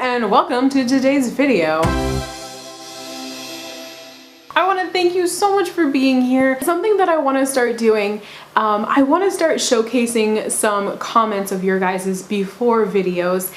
and welcome to today's video. I want to thank you so much for being here. Something that I want to start doing, I want to start showcasing some comments of your guys's before videos,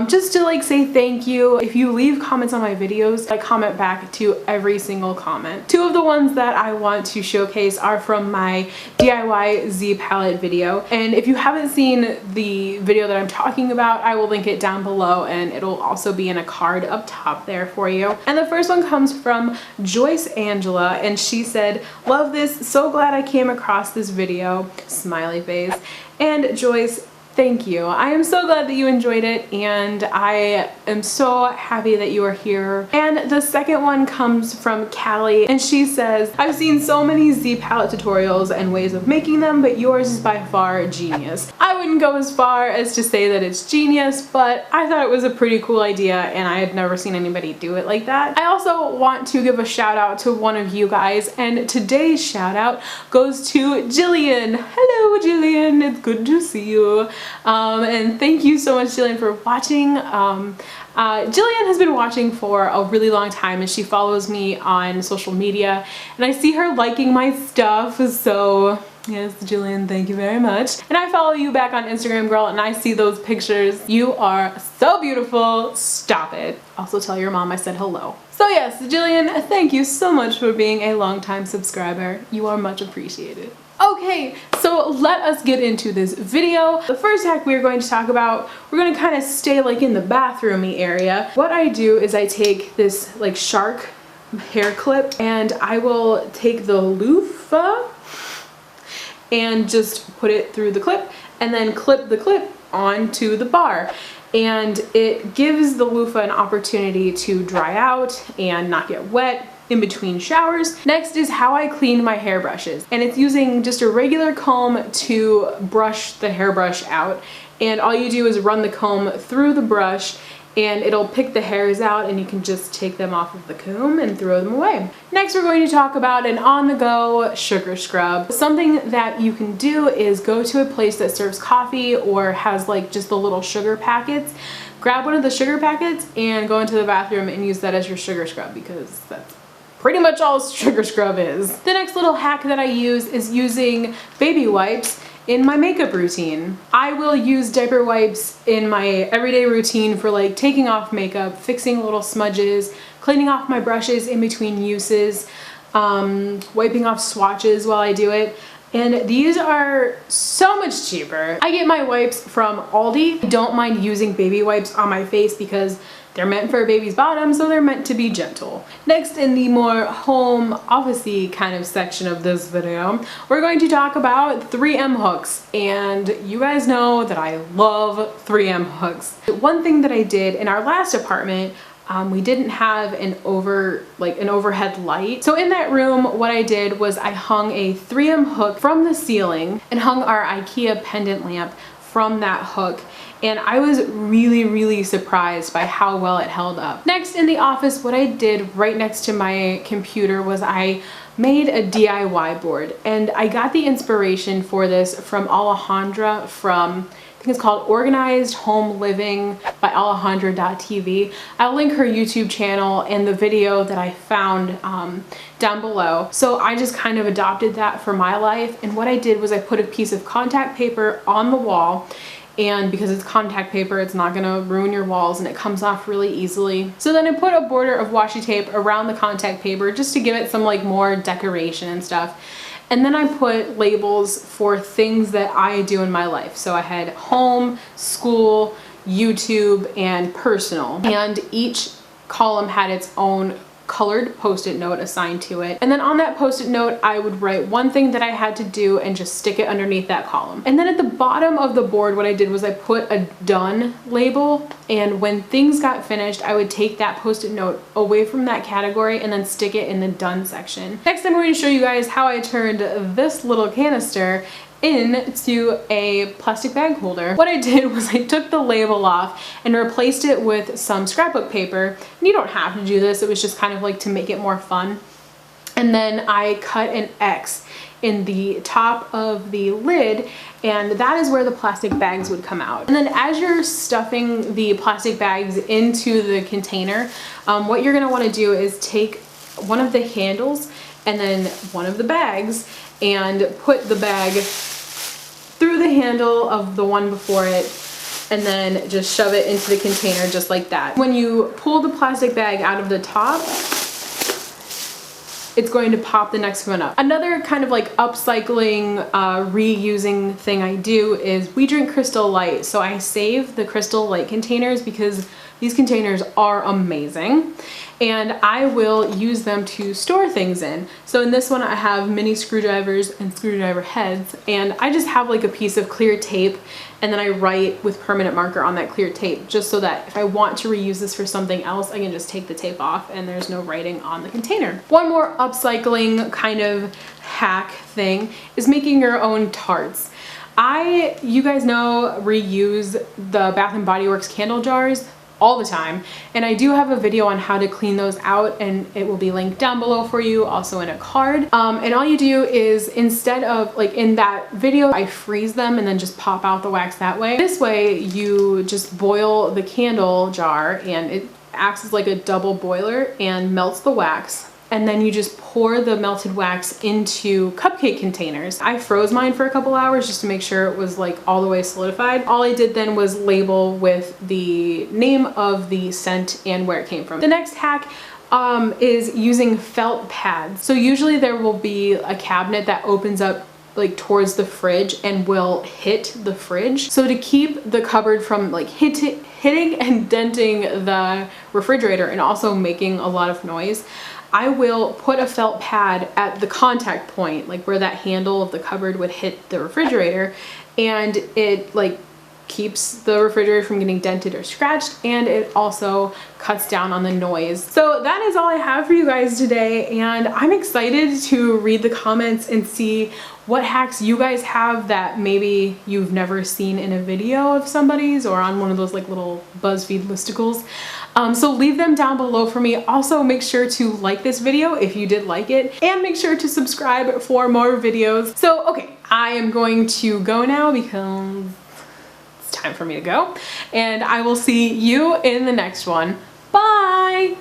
just to like say thank you. If you leave comments on my videos, I comment back to every single comment. Two of the ones that I want to showcase are from my DIY Z palette video, and if you haven't seen the video that I'm talking about, I will link it down below and it'll also be in a card up top there for you. And the first one comes from Joyce Angela, and she said, "Love this, so glad I came across this video," smiley face. And Joyce, thank you. I am so glad that you enjoyed it, and I am so happy that you are here. And the second one comes from Callie, and she says, "I've seen so many Z palette tutorials and ways of making them, but yours is by far genius." I wouldn't go as far as to say that it's genius, but I thought it was a pretty cool idea, and I had never seen anybody do it like that. I also want to give a shout out to one of you guys, and today's shout out goes to Jillian. Hello Jillian, it's good to see you. And thank you so much, Jillian, for watching. Jillian has been watching for a really long time, and she follows me on social media, and I see her liking my stuff, so yes, Jillian, thank you very much. And I follow you back on Instagram, girl, and I see those pictures. You are so beautiful. Stop it. Also tell your mom I said hello. So yes, Jillian, thank you so much for being a longtime subscriber. You are much appreciated. Okay, so let us get into this video. The first hack we're going to talk about, we're going to kind of stay like in the bathroomy area. What I do is I take this like shark hair clip, and I will take the loofah and just put it through the clip and then clip the clip onto the bar. And it gives the loofah an opportunity to dry out and not get wet in between showers. Next is how I clean my hairbrushes, and it's using just a regular comb to brush the hairbrush out, and all you do is run the comb through the brush and it'll pick the hairs out, and you can just take them off of the comb and throw them away. Next, we're going to talk about an on-the-go sugar scrub. Something that you can do is go to a place that serves coffee or has like just the little sugar packets. Grab one of the sugar packets and go into the bathroom and use that as your sugar scrub, because that's pretty much all sugar scrub is. The next little hack that I use is using baby wipes in my makeup routine. I will use diaper wipes in my everyday routine for like taking off makeup, fixing little smudges, cleaning off my brushes in between uses, wiping off swatches while I do it. And these are so much cheaper. I get my wipes from Aldi. I don't mind using baby wipes on my face because they're meant for a baby's bottom, so they're meant to be gentle. Next, in the more home office-y kind of section of this video, we're going to talk about 3M hooks. And you guys know that I love 3M hooks. One thing that I did in our last apartment, we didn't have an overhead light. So in that room, what I did was I hung a 3M hook from the ceiling and hung our IKEA pendant lamp from that hook. And I was really surprised by how well it held up. Next, in the office, what I did right next to my computer was I made a DIY board. And I got the inspiration for this from Alejandra from, I think it's called Organized Home Living by Alejandra.tv. I'll link her YouTube channel and the video that I found down below. So I just kind of adopted that for my life. And what I did was I put a piece of contact paper on the wall, and because it's contact paper, it's not gonna ruin your walls and it comes off really easily. So then I put a border of washi tape around the contact paper just to give it some like more decoration and stuff. And then I put labels for things that I do in my life. So I had home, school, YouTube, and personal. And each column had its own colored post-it note assigned to it. And then on that post-it note, I would write one thing that I had to do and just stick it underneath that column. And then at the bottom of the board, what I did was I put a done label, and when things got finished, I would take that post-it note away from that category and then stick it in the done section. Next, I'm going to show you guys how I turned this little canister into a plastic bag holder. What I did was I took the label off and replaced it with some scrapbook paper. And you don't have to do this, it was just kind of like to make it more fun. And then I cut an X in the top of the lid, and that is where the plastic bags would come out. And then as you're stuffing the plastic bags into the container, what you're gonna wanna do is take one of the handles and then one of the bags and put the bag through the handle of the one before it, and then just shove it into the container just like that. When you pull the plastic bag out of the top, it's going to pop the next one up. Another kind of like upcycling, reusing thing I do is we drink Crystal Light. So I save the Crystal Light containers because these containers are amazing, and I will use them to store things in. So in this one I have mini screwdrivers and screwdriver heads, and I just have like a piece of clear tape, and then I write with permanent marker on that clear tape, just so that if I want to reuse this for something else, I can just take the tape off and there's no writing on the container. One more upcycling kind of hack thing is making your own tarts. You guys know, reuse the Bath & Body Works candle jars all the time, and I do have a video on how to clean those out, and it will be linked down below for you, also in a card. And all you do is, instead of like in that video, I freeze them and then just pop out the wax that way. This way you just boil the candle jar, and it acts as like a double boiler and melts the wax, and then you just pour the melted wax into cupcake containers. I froze mine for a couple hours just to make sure it was like all the way solidified. All I did then was label with the name of the scent and where it came from. The next hack is using felt pads. So usually there will be a cabinet that opens up like towards the fridge and will hit the fridge. So to keep the cupboard from like hitting and denting the refrigerator and also making a lot of noise, I will put a felt pad at the contact point, like where that handle of the cupboard would hit the refrigerator, and it like keeps the refrigerator from getting dented or scratched, and it also cuts down on the noise. So that is all I have for you guys today, and I'm excited to read the comments and see what hacks you guys have that maybe you've never seen in a video of somebody's or on one of those like little BuzzFeed listicles. So leave them down below for me. Also make sure to like this video if you did like it, and make sure to subscribe for more videos. So okay, I am going to go now because it's time for me to go, and I will see you in the next one. Bye!